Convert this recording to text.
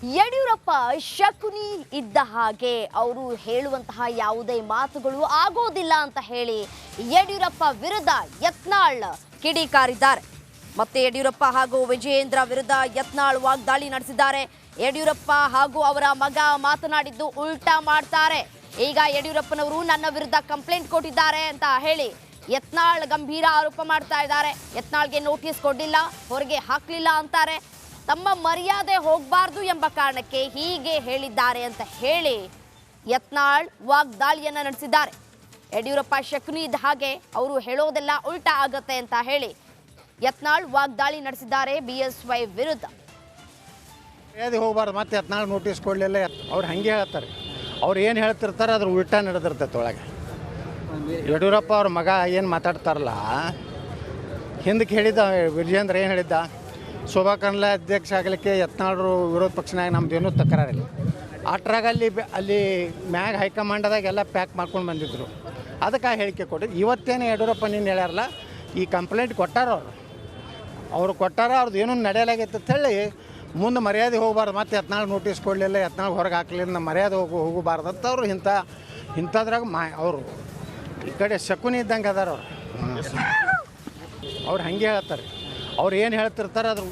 ಯಡಿಯೂರಪ್ಪ ಶಕುನಿ ಇದ್ದ ಹಾಗೆ ಅವರು ಹೇಳುವಂತಹ ಯಾವುದೇ ಮಾತುಗಳು ಆಗೋದಿಲ್ಲ ಅಂತ ಹೇಳಿ ಯಡಿಯೂರಪ್ಪ ವಿರುದ್ಧ ಯತ್ನಾಳ್ ಕಿಡಿಕಾರಿದ್ದಾರೆ. ಮತ್ತೆ ಯಡಿಯೂರಪ್ಪ ಹಾಗೂ ವಿಜಯೇಂದ್ರ ವಿರುದ್ಧ ಯತ್ನಾಳ್ ವಾಗ್ದಾಳಿ ನಡೆಸಿದ್ದಾರೆ. ಯಡಿಯೂರಪ್ಪ ಹಾಗೂ ಅವರ ಮಗ ಮಾತನಾಡಿದ್ದು ಉಲ್ಟಾ ಮಾಡ್ತಾರೆ. ಈಗ ಯಡಿಯೂರಪ್ಪನವರು ನನ್ನ ವಿರುದ್ಧ ಕಂಪ್ಲೇಂಟ್ ಕೊಟ್ಟಿದ್ದಾರೆ ಅಂತ ಹೇಳಿ ಯತ್ನಾಳ್ ಗಂಭೀರ ಆರೋಪ ಮಾಡ್ತಾ ಇದ್ದಾರೆ. ಯತ್ನಾಳ್ಗೆ ನೋಟಿಸ್ ಕೊಡ್ಲಿಲ್ಲ, ಹೊರಗೆ ಹಾಕ್ಲಿಲ್ಲ ಅಂತಾರೆ. ತಮ್ಮ ಮರ್ಯಾದೆ ಹೋಗಬಾರ್ದು ಎಂಬ ಕಾರಣಕ್ಕೆ ಹೀಗೆ ಹೇಳಿದ್ದಾರೆ ಅಂತ ಹೇಳಿ ಯತ್ನಾಳ್ ವಾಗ್ದಾಳಿಯನ್ನ ನಡೆಸಿದ್ದಾರೆ. ಯಡಿಯೂರಪ್ಪ ಶಕುನಿ ಇದ್ದ ಹಾಗೆ ಅವರು ಹೇಳೋದೆಲ್ಲ ಉಲ್ಟಾ ಆಗತ್ತೆ ಅಂತ ಹೇಳಿ ಯತ್ನಾಳ್ ವಾಗ್ದಾಳಿ ನಡೆಸಿದ್ದಾರೆ ಬಿಎಸ್ವೈ ವಿರುದ್ಧ. ಹೋಗಬಾರ್ದು, ಮತ್ತೆ ಯತ್ನಾಳ್ ನೋಟಿಸ್ ಕೊಡಲಿಲ್ಲ. ಅವ್ರು ಹಾಗೆ ಹೇಳ್ತಾರೆ, ಅವ್ರು ಏನು ಹೇಳ್ತಿರ್ತಾರೆ ಅದ್ರ ಉಲ್ಟಾ ನಡೆದಿರ್ತೈತೆ ಒಳಗೆ. ಯಡಿಯೂರಪ್ಪ ಅವ್ರ ಮಗ ಏನು ಮಾತಾಡ್ತಾರಲ್ಲ, ಹಿಂದಕ್ಕೆ ಹೇಳಿದ್ದ ವಿಜಯೇಂದ್ರ ಏನು ಹೇಳಿದ್ದ, ಶೋಭಾ ಕರಂದ್ಲಾಜೆ ಅಧ್ಯಕ್ಷ ಆಗಲಿಕ್ಕೆ ಯತ್ನಾಳರು ವಿರೋಧ ಪಕ್ಷನಾಗ ನಮ್ದೇನೂ ತಕರಾರಿಲ್ಲ. ಅಟ್ರಾಗ ಅಲ್ಲಿ ಮ್ಯಾಗ ಹೈಕಮಾಂಡದಾಗೆಲ್ಲ ಪ್ಯಾಕ್ ಮಾಡ್ಕೊಂಡು ಬಂದಿದ್ದರು. ಅದಕ್ಕೆ ಹೇಳಿಕೆ ಕೊಟ್ಟಿದ್ದು. ಇವತ್ತೇನು ಯಡಿಯೂರಪ್ಪ ನೀನು ಹೇಳ್ಯಾರಲ್ಲ, ಈ ಕಂಪ್ಲೇಂಟ್ ಕೊಟ್ಟಾರ ಅವರು ಕೊಟ್ಟಾರ, ಅವ್ರದ್ದು ಏನೂ ನಡೆಯಲಾಗೈತೆ ಅಂತ ಹೇಳಿ ಮುಂದೆ ಮರ್ಯಾದೆ ಹೋಗಬಾರ್ದು, ಮತ್ತೆ ಯತ್ನಾಳ್ ನೋಟಿಸ್ ಕೊಡಲಿಲ್ಲ, ಯತ್ನಾಳ್ ಹೊರಗೆ ಹಾಕಲಿಲ್ಲ, ನಮ್ಮ ಮರ್ಯಾದೆ ಹೋಗಬಾರ್ದು ಅಂತ ಅವರು ಇಂಥದ್ರಾಗ ಅವರು ಈ ಕಡೆ ಶಕುನಿ ಇದ್ದಂಗೆ ಅದಾರ ಅವ್ರು ಹಾಗೆ ಹೇಳ್ತಾರೆ. ಅವ್ರು ಏನು ಹೇಳ್ತಿರ್ತಾರೆ ಅದ್ರ